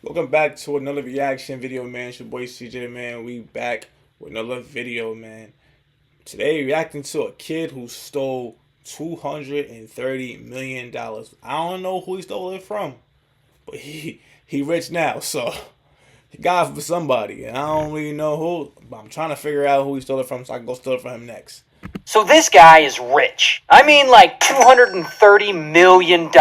Welcome back to another reaction video, man. It's your boy CJ, man. We back with another video, man. Today, reacting to a kid who stole $230 million. I don't know who he stole it from, but he rich now, so he got it from somebody, and I don't really know who. But I'm trying to figure out who he stole it from, so I can go steal it from him next. So this guy is rich. I mean like $230 million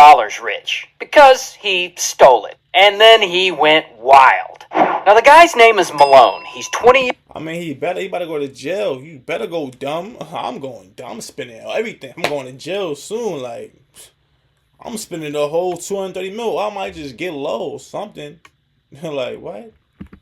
rich. Because he stole it. And then he went wild. Now the guy's name is Malone. He's 20. I mean, he better go to jail. You better go dumb. I'm going dumb. I'm spending everything. I'm going to jail soon. Like, I'm spending the whole 230 mil. I might just get low or something. Like, what?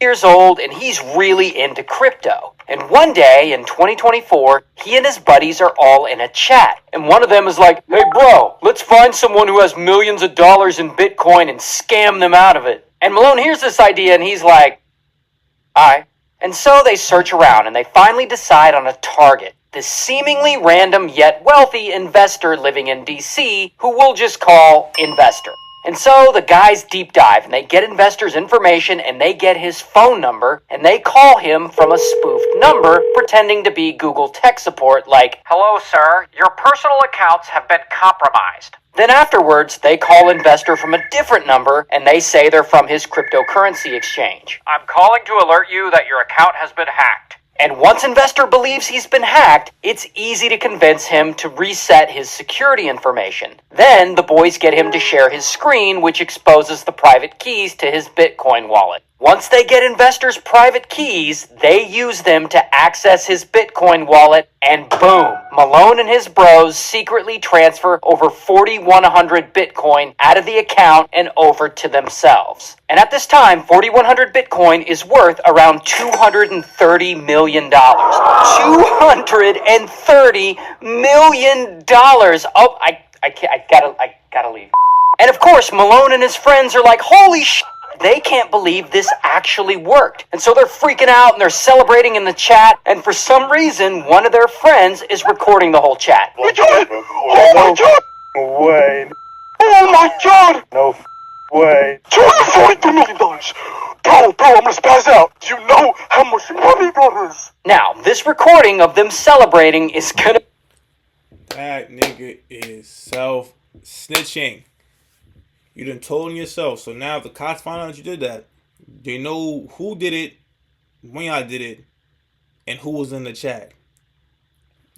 Years old, and he's really into crypto. And one day in 2024, he and his buddies are all in a chat. And one of them is like, "Hey bro, let's find someone who has millions of dollars in Bitcoin and scam them out of it." And Malone hears this idea and he's like, "Alright." And so they search around and they finally decide on a target. This seemingly random yet wealthy investor living in DC who we'll just call Investor. And so the guys deep dive and they get Investor's information and they get his phone number and they call him from a spoofed number pretending to be Google tech support like, "Hello sir, your personal accounts have been compromised." Then afterwards, they call Investor from a different number and they say they're from his cryptocurrency exchange. "I'm calling to alert you that your account has been hacked." And once Investor believes he's been hacked, it's easy to convince him to reset his security information. Then the boys get him to share his screen, which exposes the private keys to his Bitcoin wallet. Once they get Investor's private keys, they use them to access his Bitcoin wallet, and boom, Malone and his bros secretly transfer over 4,100 Bitcoin out of the account and over to themselves. And at this time, 4,100 Bitcoin is worth around $230 million. $230 million! Oh, I gotta leave. And of course, Malone and his friends are like, "Holy shit!" They can't believe this actually worked. And so they're freaking out and they're celebrating in the chat. And for some reason, one of their friends is recording the whole chat. We did it! Oh my god! No way. Oh my god! No way. $242 million! Bro, I'm gonna spaz out. You know how much money that is. Now, this recording of them celebrating is gonna... That nigga is self-snitching. You done told on yourself. So now if the cops find out you did that, they know who did it, when y'all did it, and who was in the chat.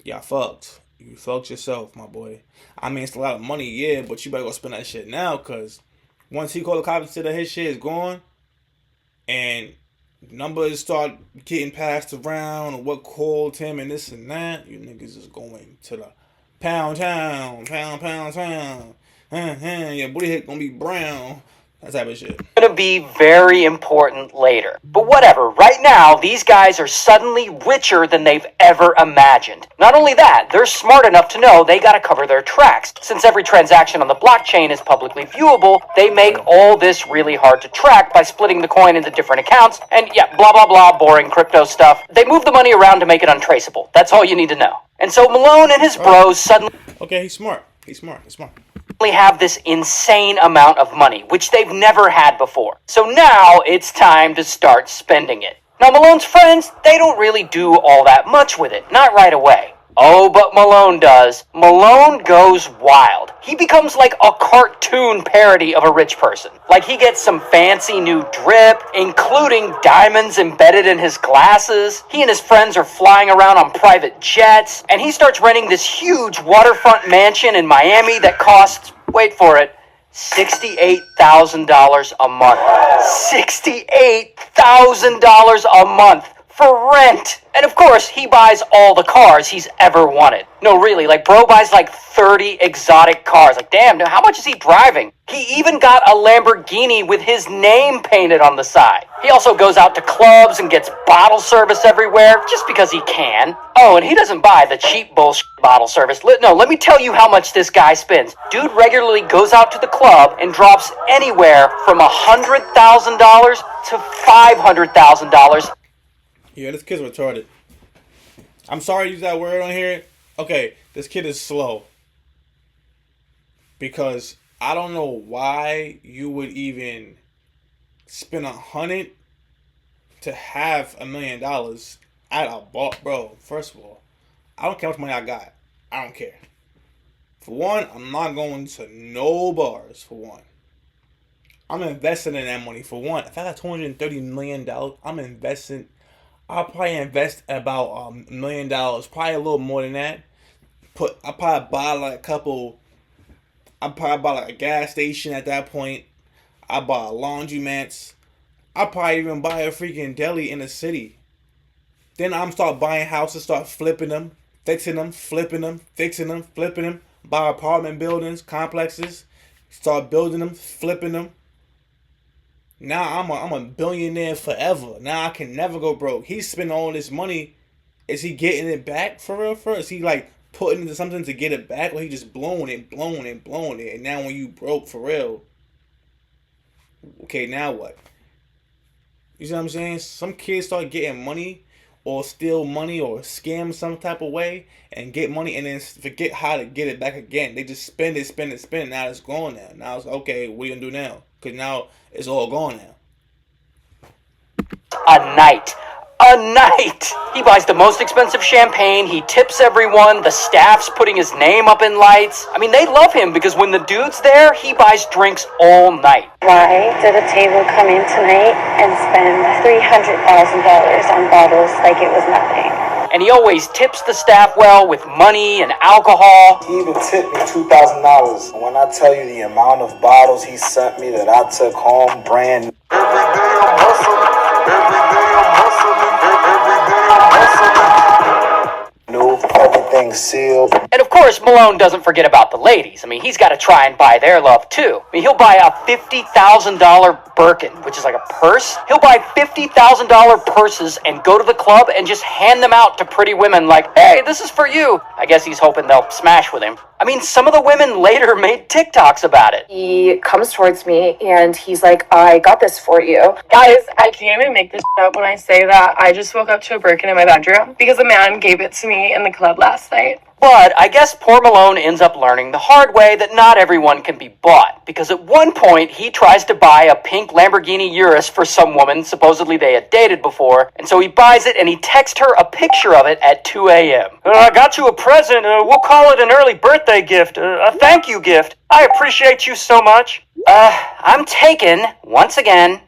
Y'all fucked. You fucked yourself, my boy. I mean, it's a lot of money, yeah, but you better go spend that shit now, because once he called the cops and said that his shit is gone, and numbers start getting passed around, or what called him and this and that, you niggas is going to the pound town, pound town. Your booty hit gonna be brown. That type of shit. Gonna be very important later. But whatever, right now, these guys are suddenly richer than they've ever imagined. Not only that, they're smart enough to know they gotta cover their tracks. Since every transaction on the blockchain is publicly viewable, they make all this really hard to track by splitting the coin into different accounts, and yeah, blah blah blah, boring crypto stuff. They move the money around to make it untraceable. That's all you need to know. And so Malone and his bros suddenly... Okay, he's smart. He's smart. have this insane amount of money, which they've never had before. So now it's time to start spending it. Now Malone's friends, they don't really do all that much with it, not right away. Oh, but Malone does. Malone goes wild. He becomes like a cartoon parody of a rich person. Like he gets some fancy new drip, including diamonds embedded in his glasses. He and his friends are flying around on private jets, and he starts renting this huge waterfront mansion in Miami that costs, wait for it, $68,000 a month. $68,000 a month for rent. And of course, he buys all the cars he's ever wanted. No, really, like bro buys like 30 exotic cars. Like, damn, how much is he driving? He even got a Lamborghini with his name painted on the side. He also goes out to clubs and gets bottle service everywhere just because he can. Oh, and he doesn't buy the cheap bullshit bottle service. No, let me tell you how much this guy spends. Dude regularly goes out to the club and drops anywhere from $100,000 to $500,000. Yeah, this kid's retarded. I'm sorry to use that word on here. Okay, this kid is slow. Because I don't know why you would even spend $100 to have $1,000,000 at a bar, bro. First of all, I don't care how much money I got. I don't care. For one, I'm not going to no bars. For one, I'm investing in that money. For one, if I got $230 million, I'm investing. I'll probably invest about $1,000,000, probably a little more than that. I probably buy like a couple. I probably buy like a gas station at that point. I buy laundromats. I probably even buy a freaking deli in the city. Then I'm start buying houses, start flipping them, fixing them, flipping them, fixing them, flipping them. Buy apartment buildings, complexes, start building them, flipping them. Now I'm a billionaire forever. Now I can never go broke. He's spending all this money. Is he getting it back for real? Is he like putting into something to get it back, or he just blowing it, blowing it, blowing it? And now when you broke for real, okay, now what? You see what I'm saying? Some kids start getting money or steal money or scam some type of way and get money and then forget how to get it back again. They just spend it, spend it, spend it. Now it's gone now. Now it's okay, what are you going to do now? Because now it's all gone now. A night. A night! He buys the most expensive champagne, he tips everyone, the staff's putting his name up in lights. I mean, they love him because when the dude's there, he buys drinks all night. Why did a table come in tonight and spend $300,000 on bottles like it was nothing? And he always tips the staff well with money and alcohol. He even tipped me $2,000. When I tell you the amount of bottles he sent me that I took home brand new. Every day I'm hustling. Every day I'm hustling. Every day I'm hustling. New, everything sealed. And of course, Malone doesn't forget about the ladies. I mean, he's got to try and buy their love too. I mean, he'll buy a $50,000 Birkin, which is like a purse. He'll buy $50,000 purses and go to the club and just hand them out to pretty women like, hey, this is for you. I guess he's hoping they'll smash with him. I mean, some of the women later made TikToks about it. He comes towards me and he's like, I got this for you. Guys, I can't even make this up when I say that I just woke up to a Birkin in my bedroom because a man gave it to me in the club last night. But I guess poor Malone ends up learning the hard way that not everyone can be bought, because at one point he tries to buy a pink Lamborghini Urus for some woman supposedly they had dated before, and so he buys it and he texts her a picture of it at 2 a.m. I got you a present, we'll call it an early birthday gift, a thank you gift. I appreciate you so much. I'm taken, once again.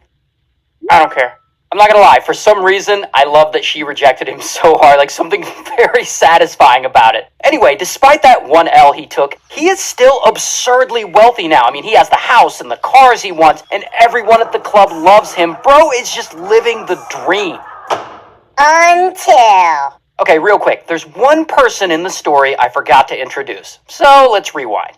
I don't care. I'm not gonna lie, for some reason, I love that she rejected him so hard, like something very satisfying about it. Anyway, despite that one L he took, he is still absurdly wealthy now. I mean, he has the house and the cars he wants, and everyone at the club loves him. Bro is just living the dream. Until... Okay, real quick, there's one person in the story I forgot to introduce, so let's rewind.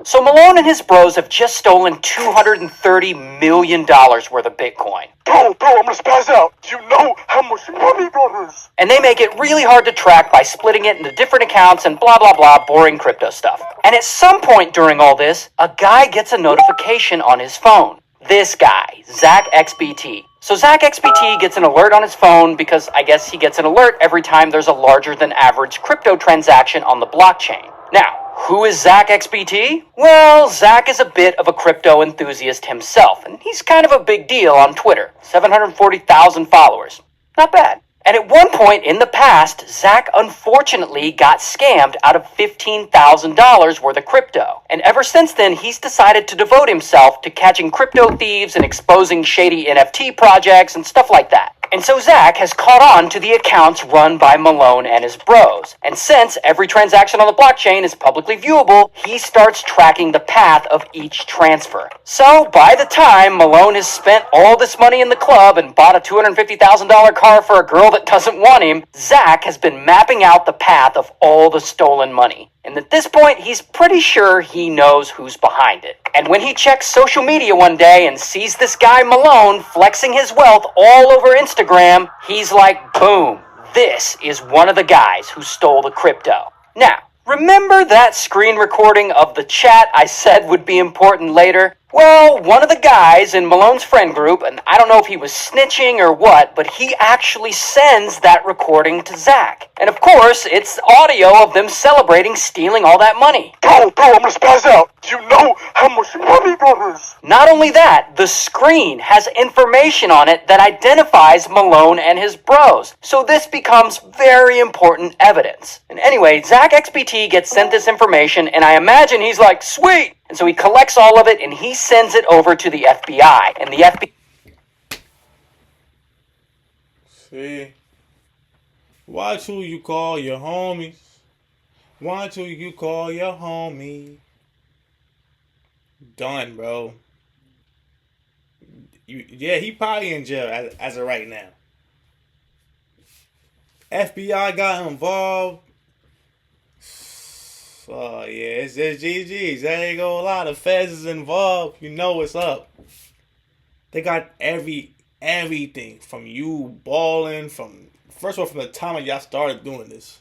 So Malone and his bros have just stolen $230 million worth of Bitcoin. Bro, I'm gonna spaz out. You know how much money, brothers? And they make it really hard to track by splitting it into different accounts and blah blah blah boring crypto stuff. And at some point during all this, a guy gets a notification on his phone. This guy, Zach XBT. So Zach XBT gets an alert on his phone because I guess he gets an alert every time there's a larger than average crypto transaction on the blockchain. Now, who is Zach XBT? Well, Zach is a bit of a crypto enthusiast himself, and he's kind of a big deal on Twitter. 740,000 followers. Not bad. And at one point in the past, Zach unfortunately got scammed out of $15,000 worth of crypto. And ever since then, he's decided to devote himself to catching crypto thieves and exposing shady NFT projects and stuff like that. And so Zach has caught on to the accounts run by Malone and his bros. And since every transaction on the blockchain is publicly viewable, he starts tracking the path of each transfer. So by the time Malone has spent all this money in the club and bought a $250,000 car for a girl that doesn't want him, Zach has been mapping out the path of all the stolen money. And at this point, he's pretty sure he knows who's behind it. And when he checks social media one day and sees this guy Malone flexing his wealth all over Instagram, he's like, boom, this is one of the guys who stole the crypto. Now, remember that screen recording of the chat I said would be important later? Well, one of the guys in Malone's friend group, and I don't know if he was snitching or what, but he actually sends that recording to Zach. And of course, it's audio of them celebrating stealing all that money. Bro, I'm gonna spaz out. You know how much money that is. Not only that, the screen has information on it that identifies Malone and his bros. So this becomes very important evidence. And anyway, Zach XBT gets sent this information, and I imagine he's like, sweet! And so he collects all of it and he sends it over to the FBI. And the FBI... See? Watch who you call your homies. Watch who you call your homie. Done, bro. Yeah, he probably in jail as of right now. FBI got involved. Oh, yeah, it's GG's. There ain't gonna lie. The feds is involved. You know what's up. They got everything from you balling, from the time y'all started doing this.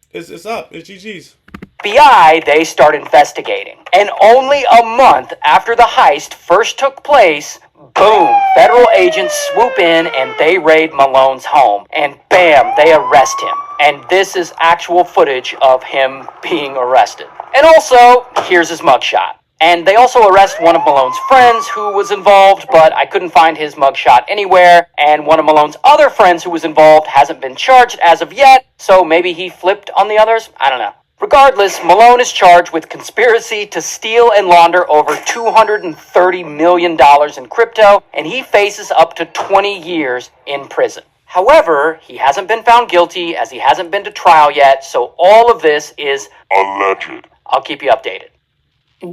It's up. It's GG's. FBI, they start investigating. And only a month after the heist first took place, boom, federal agents swoop in and they raid Malone's home. And bam, they arrest him. And this is actual footage of him being arrested. And also, here's his mugshot. And they also arrest one of Malone's friends who was involved, but I couldn't find his mugshot anywhere. And one of Malone's other friends who was involved hasn't been charged as of yet, so maybe he flipped on the others? I don't know. Regardless, Malone is charged with conspiracy to steal and launder over $230 million in crypto, and he faces up to 20 years in prison. However, he hasn't been found guilty as he hasn't been to trial yet, so all of this is Alleged. I'll keep you updated.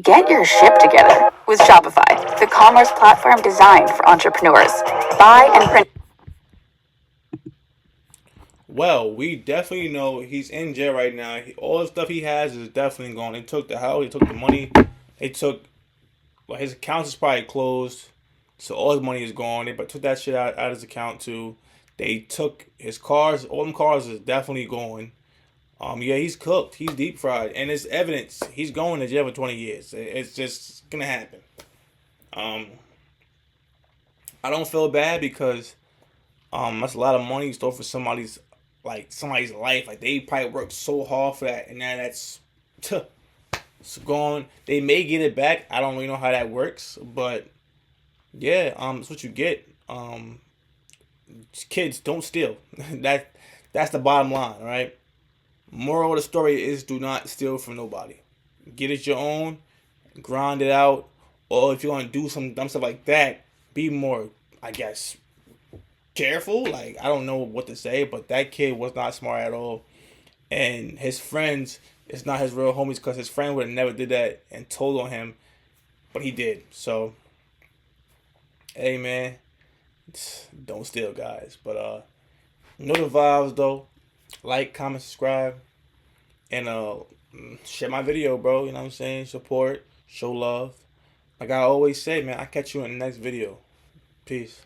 Get your ship together with Shopify, the commerce platform designed for entrepreneurs. Buy and print. Well, we definitely know he's in jail right now. All the stuff he has is definitely gone. They took the house, they took the money, his accounts is probably closed, so all his money is gone. They took that shit out of his account too. They took his cars, all them cars is definitely going. Yeah, he's cooked. He's deep fried, and it's evidence. He's going to jail for 20 years. It's just gonna happen. I don't feel bad because that's a lot of money you stole for somebody's life. Like they probably worked so hard for that, and now that's it's gone. They may get it back. I don't really know how that works, but yeah, it's what you get. Kids, don't steal. That's the bottom line, right? Moral of the story is do not steal from nobody. Get it your own, grind it out, or if you're gonna do some dumb stuff like that, be more, I guess, careful. Like, I don't know what to say, but that kid was not smart at all. And his friends, it's not his real homies because his friend would have never did that and told on him, but he did. So, hey man, don't steal, guys. But know the vibes though. Like, comment, subscribe, and share my video, bro. You know what I'm saying? Support, show love. Like I always say, man, I'll catch you in the next video. Peace.